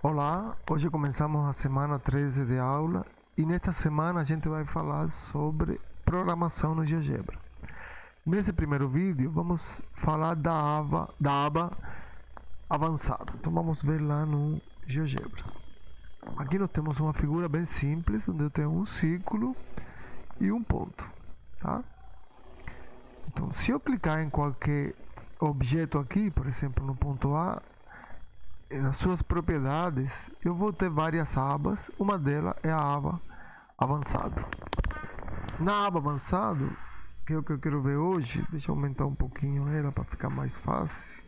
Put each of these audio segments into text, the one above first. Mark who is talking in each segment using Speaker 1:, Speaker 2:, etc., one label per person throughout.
Speaker 1: Olá, hoje começamos a semana 13 de aula e nesta semana a gente vai falar sobre programação no GeoGebra. Nesse primeiro vídeo vamos falar da aba avançado. Então vamos ver lá no GeoGebra. Aqui nós temos uma figura bem simples, onde eu tenho um círculo e um ponto, tá? Então se eu clicar em qualquer objeto aqui, por exemplo no ponto A, nas suas propriedades, eu vou ter várias abas. Uma delas é a aba avançado. Na aba avançado, que é o que eu quero ver hoje, deixa eu aumentar um pouquinho ela para ficar mais fácil.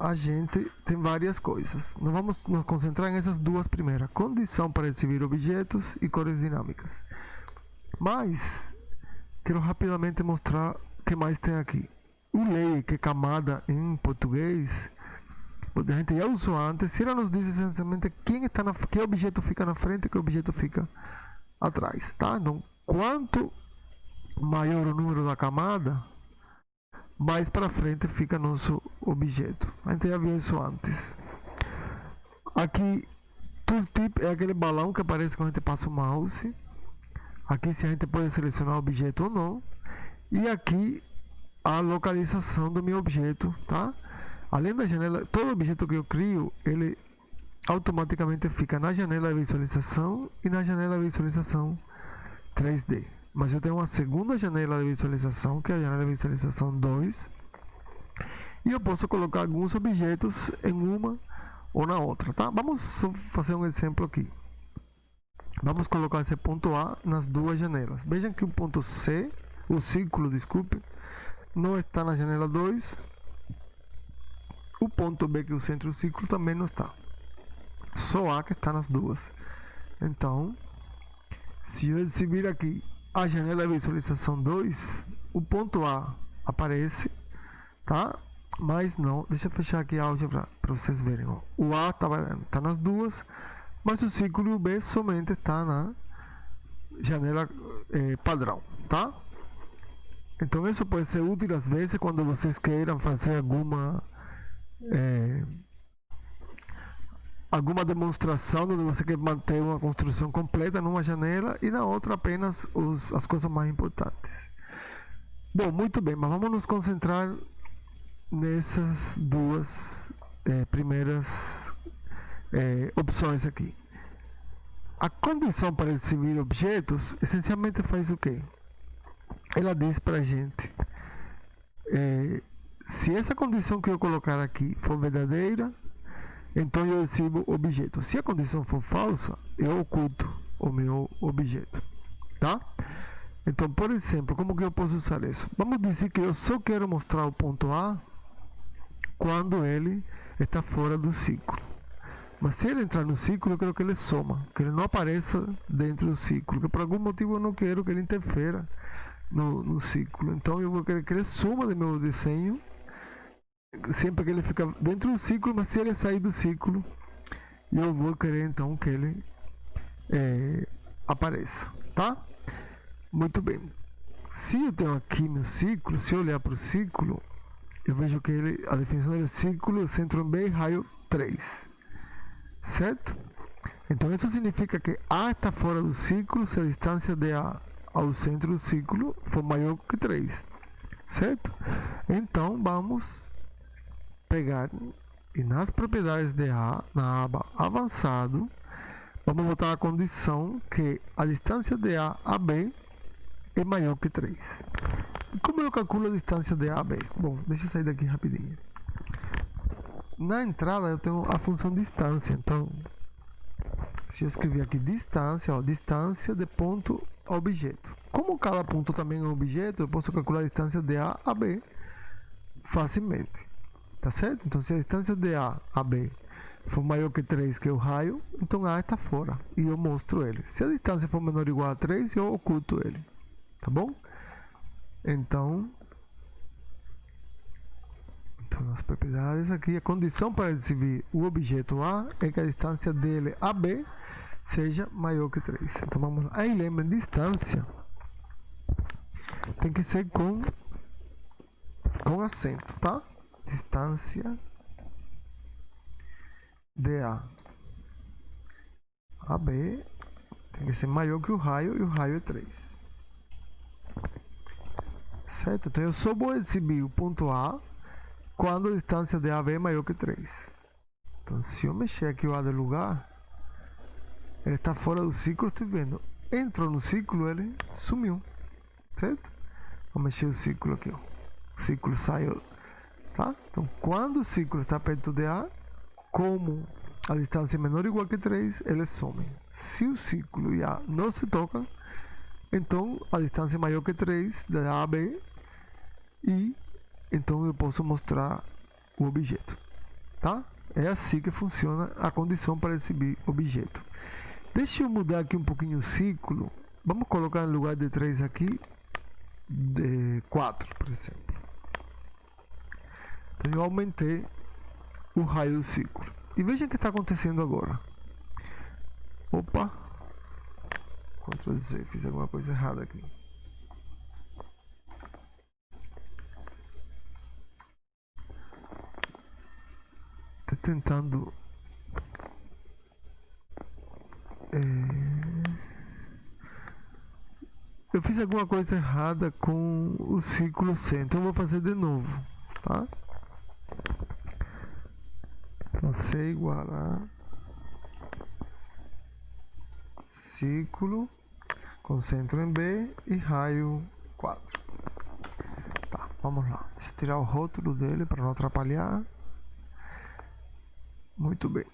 Speaker 1: A gente tem várias coisas. Nós vamos nos concentrar nessas duas primeiras: condição para exibir objetos e cores dinâmicas. Mas quero rapidamente mostrar o que mais tem aqui. O layer, que é camada em português, a gente já usou antes. Se ela nos diz essencialmente que objeto fica na frente e que objeto fica atrás, tá? Então, quanto maior o número da camada, mais para frente fica nosso objeto. A gente já viu isso antes. Aqui, tooltip é aquele balão que aparece quando a gente passa o mouse. Aqui se a gente pode selecionar o objeto ou não. E aqui a localização do meu objeto, tá? Além da janela, todo objeto que eu crio, ele automaticamente fica na janela de visualização e na janela de visualização 3D. Mas eu tenho uma segunda janela de visualização, que é a janela de visualização 2. E eu posso colocar alguns objetos em uma ou na outra, tá? Vamos fazer um exemplo aqui. Vamos colocar esse ponto A nas duas janelas. Vejam que o ponto C, o círculo, desculpe, não está na janela 2. O ponto B, que é o centro do círculo, também não está. Só A que está nas duas. Então, se eu exibir aqui a janela de visualização 2, o ponto A aparece, tá? Mas não, deixa eu fechar aqui a álgebra para vocês verem. Ó. O A está nas duas, mas o círculo e o B somente está na janela padrão, tá? Então isso pode ser útil às vezes quando vocês queiram fazer alguma demonstração onde você quer manter uma construção completa numa janela e na outra apenas as coisas mais importantes. Bom, muito bem, mas vamos nos concentrar nessas duas primeiras opções aqui. A condição para exibir objetos essencialmente faz o quê? Ela diz para a gente se essa condição que eu colocar aqui for verdadeira, então eu exibo o objeto. Se a condição for falsa, eu oculto o meu objeto, tá? Então, por exemplo, como que eu posso usar isso? Vamos dizer que eu só quero mostrar o ponto A quando ele está fora do círculo. Mas se ele entrar no círculo, eu quero que ele soma, que ele não apareça dentro do círculo, que por algum motivo eu não quero que ele interfira no círculo. Então eu vou querer que ele suma do meu desenho sempre que ele fica dentro do círculo, mas se ele sair do círculo, eu vou querer então que ele apareça, tá? Muito bem. Se eu tenho aqui meu círculo, se eu olhar para o círculo, eu vejo que a definição dele é círculo, centro B, raio 3, certo? Então isso significa que A está fora do círculo se a distância de A ao centro do círculo for maior que 3, certo? Então vamos pegar e nas propriedades de A, na aba avançado, vamos botar a condição que a distância de A a B é maior que 3. E como eu calculo a distância de A a B? Bom, deixa eu sair daqui rapidinho. Na entrada eu tenho a função distância, então se eu escrever aqui distância, ó, distância de ponto a objeto. Como cada ponto também é um objeto, eu posso calcular a distância de A a B facilmente. Tá certo? Então, se a distância de A a B for maior que 3, que é o raio, então A está fora e eu mostro ele. Se a distância for menor ou igual a 3, eu oculto ele. Tá bom? Então nas propriedades aqui, a condição para exibir o objeto A é que a distância dele a B seja maior que 3. Então vamos lá. Aí lembrem, distância tem que ser com acento, tá? Distância DA. AB tem que ser maior que o raio e o raio é 3. Certo? Então eu só vou exibir o ponto A quando a distância de AB é maior que 3. Então se eu mexer aqui o A de lugar, ele está fora do ciclo, estou vendo. Entrou no ciclo, ele sumiu. Certo? Vou mexer o ciclo aqui. Ó. O ciclo saiu. Tá? Então quando o ciclo está perto de A, como a distância é menor ou igual que 3, eles somem. Se o ciclo e A não se tocam, então a distância é maior que 3 de A a B e então eu posso mostrar o objeto. Tá? É assim que funciona a condição para exibir objeto. Deixa eu mudar aqui um pouquinho o ciclo. Vamos colocar no lugar de 3 aqui, de 4, por exemplo. Então eu aumentei o raio do ciclo. E veja o que está acontecendo agora. Opa! Ctrl Z, fiz alguma coisa errada aqui. Estou tentando... Eu fiz alguma coisa errada com o ciclo C, então eu vou fazer de novo, tá? Então C igual a ciclo com centro em B e raio 4. Tá, vamos lá. Deixa eu tirar o rótulo dele para não atrapalhar. Muito bem.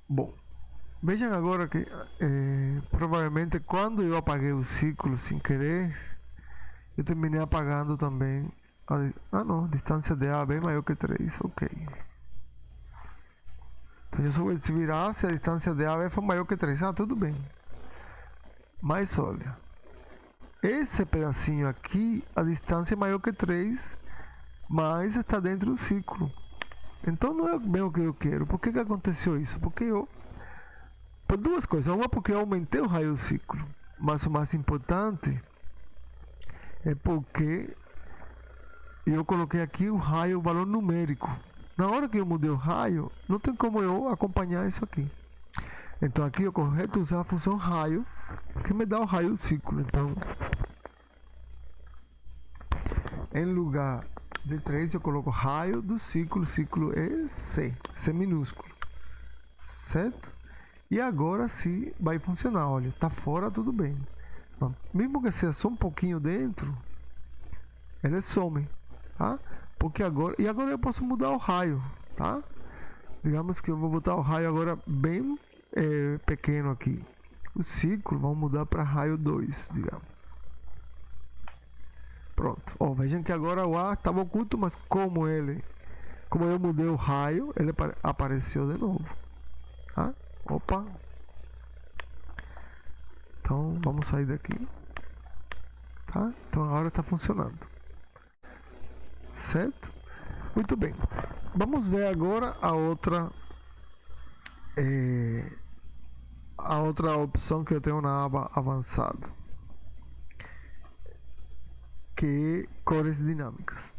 Speaker 1: Bom, vejam agora que provavelmente quando eu apaguei o ciclo sem querer, eu terminei apagando também a distância de A bem maior que 3, ok. Então eu só vou se virar se a distância de A for maior que 3, tudo bem. Mas olha, esse pedacinho aqui, a distância é maior que 3, mas está dentro do ciclo. Então não é bem o que eu quero. Por que aconteceu isso? Porque por duas coisas. Uma, porque eu aumentei o raio do ciclo. Mas o mais importante é porque eu coloquei aqui o raio, o valor numérico. Na hora que eu mudei o raio, não tem como eu acompanhar isso aqui. Então aqui é correto usar a função raio, que me dá o raio do ciclo. Então, em lugar de 3 eu coloco raio do ciclo. O ciclo é C minúsculo. Certo? E agora sim vai funcionar. Olha, tá fora, tudo bem. Mas mesmo que seja só um pouquinho dentro, ele some, tá? Porque agora eu posso mudar o raio, tá? Digamos que eu vou botar o raio agora bem pequeno aqui. O ciclo vamos mudar para raio 2, digamos. Pronto. Ó, vejam que agora o A estava oculto, mas como eu mudei o raio, ele apareceu de novo. Tá? Opa. Então vamos sair daqui. Tá? Então agora está funcionando. Certo? Muito bem. Vamos ver agora a outra opção que eu tenho na aba avançado, que é cores dinâmicas.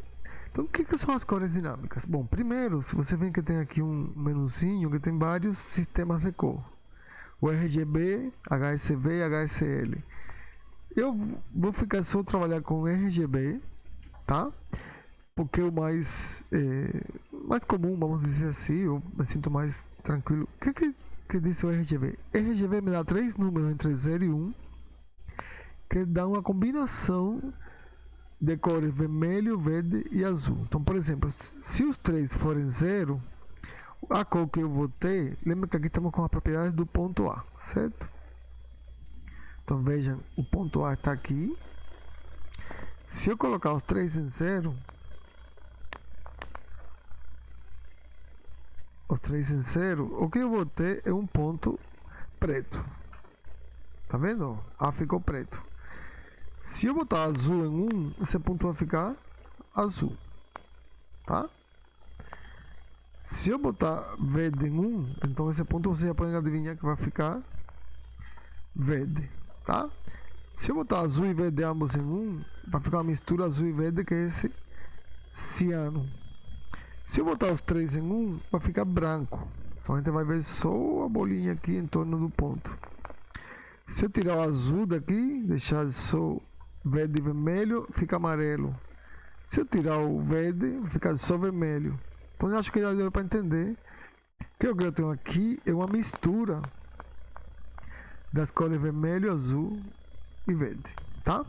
Speaker 1: Então o que são as cores dinâmicas? Bom, primeiro, se você vê que tem aqui um menuzinho que tem vários sistemas de cor, o RGB, HSV e HSL. Eu vou ficar só trabalhar com RGB, tá? Porque é o mais comum, vamos dizer assim, eu me sinto mais tranquilo. O que diz o RGB? RGB me dá 3 números entre 0 e 1, que dá uma combinação de cores vermelho, verde e azul. Então, por exemplo, se os 3 forem 0, a cor que eu vou ter, lembra que aqui estamos com a propriedade do ponto A, certo? Então vejam, o ponto A está aqui. Se eu colocar os 3 em 0, o que eu vou ter é um ponto preto. Tá vendo? A ficou preto. Se eu botar azul em 1, esse ponto vai ficar azul. Tá? Se eu botar verde em 1, então esse ponto você já pode adivinhar que vai ficar verde. Tá? Se eu botar azul e verde ambos em 1, vai ficar uma mistura azul e verde, que é esse ciano. Se eu botar os três em um, vai ficar branco. Então a gente vai ver só a bolinha aqui em torno do ponto. Se eu tirar o azul daqui, deixar só verde e vermelho, fica amarelo. Se eu tirar o verde, vai ficar só vermelho. Então eu acho que já deu para entender que o que eu tenho aqui é uma mistura das cores vermelho, azul e verde, tá?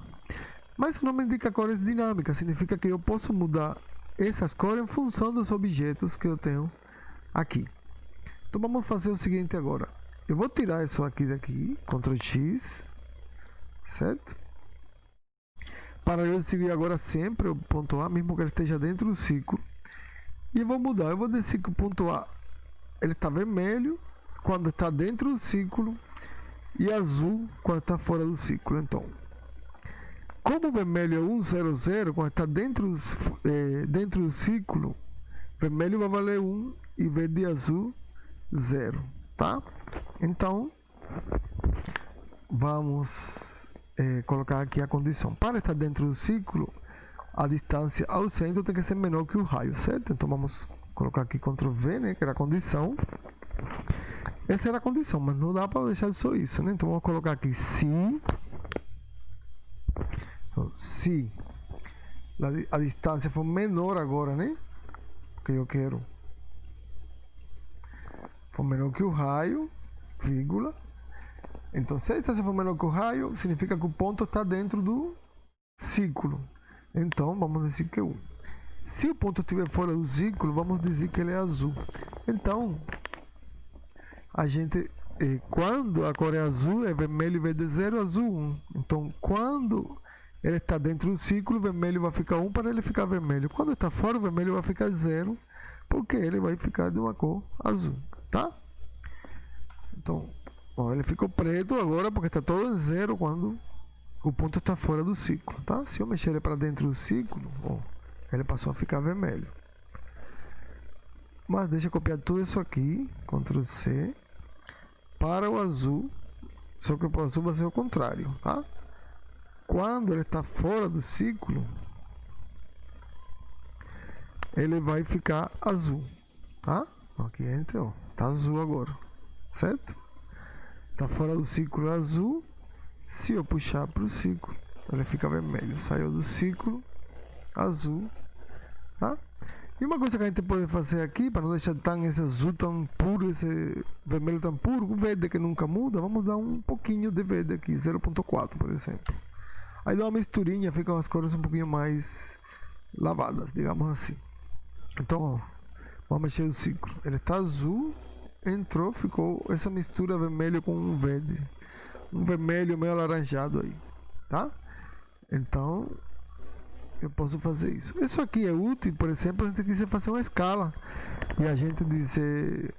Speaker 1: Mas isso não me indica cores dinâmicas, significa que eu posso mudar essas cores em função dos objetos que eu tenho aqui. Então vamos fazer o seguinte agora. Eu vou tirar isso aqui daqui, Ctrl X, certo? Para eu decidir agora sempre o ponto A, mesmo que ele esteja dentro do ciclo. E eu vou mudar, eu vou dizer que o ponto A ele está vermelho quando está dentro do ciclo e azul quando está fora do ciclo. Então, como o vermelho é 100, quando está dentro do ciclo, vermelho vai valer 1 e verde e azul 0, tá? Então, vamos colocar aqui a condição. Para estar dentro do ciclo, a distância ao centro tem que ser menor que o raio, certo? Então vamos colocar aqui Ctrl V, né, que era a condição. Essa era a condição, mas não dá para deixar só isso, né? Então vamos colocar aqui se. Então, se a distância for menor agora, né? Que eu quero. For menor que o raio, vírgula. Então, se a distância for menor que o raio, significa que o ponto está dentro do ciclo. Então, vamos dizer que é 1. Se o ponto estiver fora do ciclo, vamos dizer que ele é azul. Então, a gente, quando a cor é azul, é vermelho e verde 0, azul 1. Então, quando ele está dentro do ciclo, o vermelho vai ficar 1 para ele ficar vermelho. Quando está fora, o vermelho vai ficar 0, porque ele vai ficar de uma cor azul, tá? Então, ó, ele ficou preto agora porque está todo em 0 quando o ponto está fora do ciclo, tá? Se eu mexer ele para dentro do ciclo, ó, ele passou a ficar vermelho. Mas deixa eu copiar tudo isso aqui, Ctrl C, para o azul, só que o azul vai ser o contrário, tá? Quando ele está fora do ciclo, ele vai ficar azul, tá? Aqui então, tá azul agora, certo? Tá fora do ciclo é azul. Se eu puxar para o ciclo, ele fica vermelho. Saiu do ciclo, azul, tá? E uma coisa que a gente pode fazer aqui, para não deixar esse azul tão puro, esse vermelho tão puro, o verde que nunca muda, vamos dar um pouquinho de verde aqui, 0.4, por exemplo. Aí dá uma misturinha, ficam as cores um pouquinho mais lavadas, digamos assim. Então, ó, vamos mexer o ciclo. Ele está azul, entrou, ficou essa mistura vermelho com um verde. Um vermelho meio alaranjado aí, tá? Então, eu posso fazer isso. Isso aqui é útil, por exemplo, a gente quiser fazer uma escala e a gente dizer,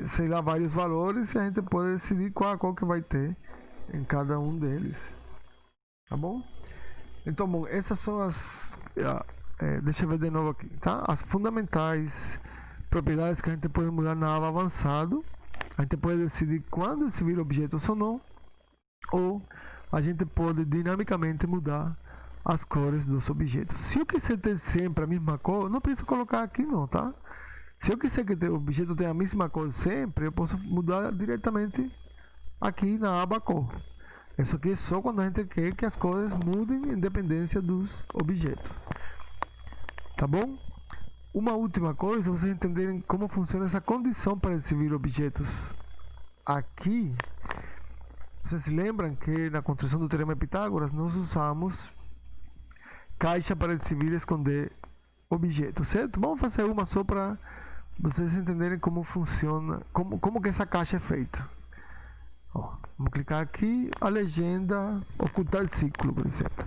Speaker 1: sei lá, vários valores e a gente pode decidir qual que vai ter em cada um deles, tá bom? Então, bom, essas são as, deixa eu ver de novo aqui, tá? As fundamentais propriedades que a gente pode mudar na aba avançado. A gente pode decidir quando exibir objetos ou não, ou a gente pode dinamicamente mudar as cores dos objetos. Se eu quiser ter sempre a mesma cor, não preciso colocar aqui não, tá? Se eu quiser que o objeto tenha a mesma cor sempre, eu posso mudar diretamente aqui na aba cor. Isso aqui é só quando a gente quer que as cores mudem em dependência dos objetos, tá bom? Uma última coisa, vocês entenderem como funciona essa condição para exibir objetos. Aqui, vocês se lembram que na construção do Teorema de Pitágoras nós usamos caixa para exibir e esconder objetos, certo? Vamos fazer uma só para vocês entenderem como funciona, como que essa caixa é feita. Ó, vamos clicar aqui, a legenda, ocultar ciclo, por exemplo.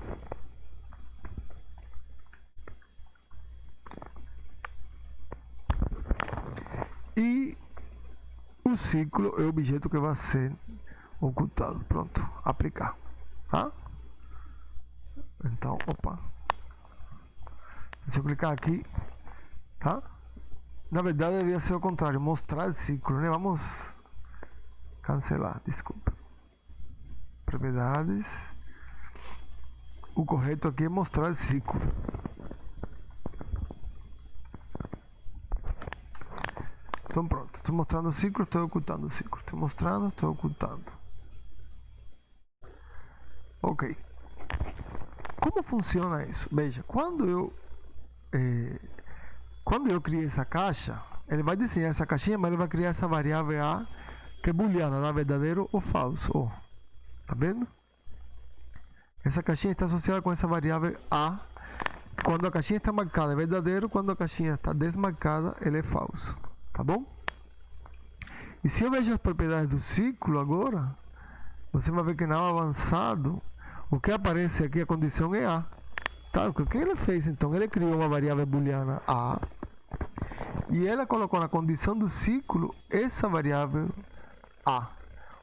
Speaker 1: E o ciclo é o objeto que vai ser ocultado. Pronto, aplicar, tá? Então, opa. Se eu clicar aqui, tá? Na verdade, devia ser o contrário, mostrar ciclo, né? Vamos cancelar, desculpa. Propriedades. O correto aqui é mostrar ciclo. Então pronto, estou mostrando o ciclo, estou ocultando o ciclo. Estou mostrando, estou ocultando. Ok. Como funciona isso? Veja, quando eu criei essa caixa, ele vai desenhar essa caixinha, mas ele vai criar essa variável A, que é booleana, dá verdadeiro ou falso. Oh, tá vendo? Essa caixinha está associada com essa variável A. Quando a caixinha está marcada é verdadeiro, quando a caixinha está desmarcada, ele é falso. Tá bom? E se eu vejo as propriedades do ciclo agora, você vai ver que na avançado, o que aparece aqui, a condição é A. Tá? O que ele fez então? Ele criou uma variável booleana A e ele colocou na condição do ciclo essa variável A.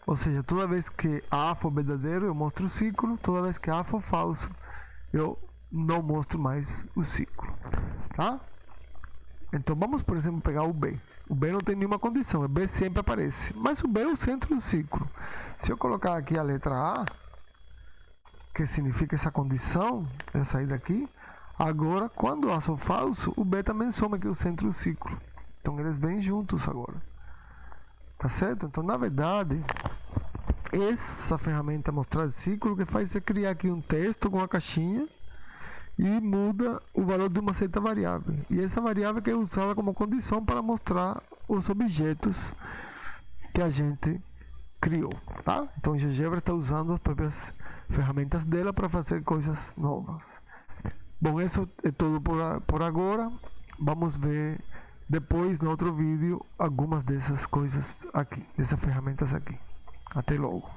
Speaker 1: Ou seja, toda vez que A for verdadeiro, eu mostro o ciclo. Toda vez que A for falso, eu não mostro mais o ciclo. Tá? Então vamos, por exemplo, pegar o B. O B não tem nenhuma condição, o B sempre aparece. Mas o B é o centro do ciclo. Se eu colocar aqui a letra A, que significa essa condição, eu sair daqui, agora, quando A for falso, o B também soma aqui o centro do ciclo. Então eles vêm juntos agora. Tá certo? Então, na verdade, essa ferramenta mostrar ciclo, o que faz é criar aqui um texto com uma caixinha e muda o valor de uma certa variável. E essa variável que é usada como condição para mostrar os objetos que a gente criou. Tá? Então, o GeoGebra está usando as próprias ferramentas dela para fazer coisas novas. Bom, isso é tudo por agora. Vamos ver depois, no outro vídeo, algumas dessas coisas aqui, dessas ferramentas aqui. Até logo.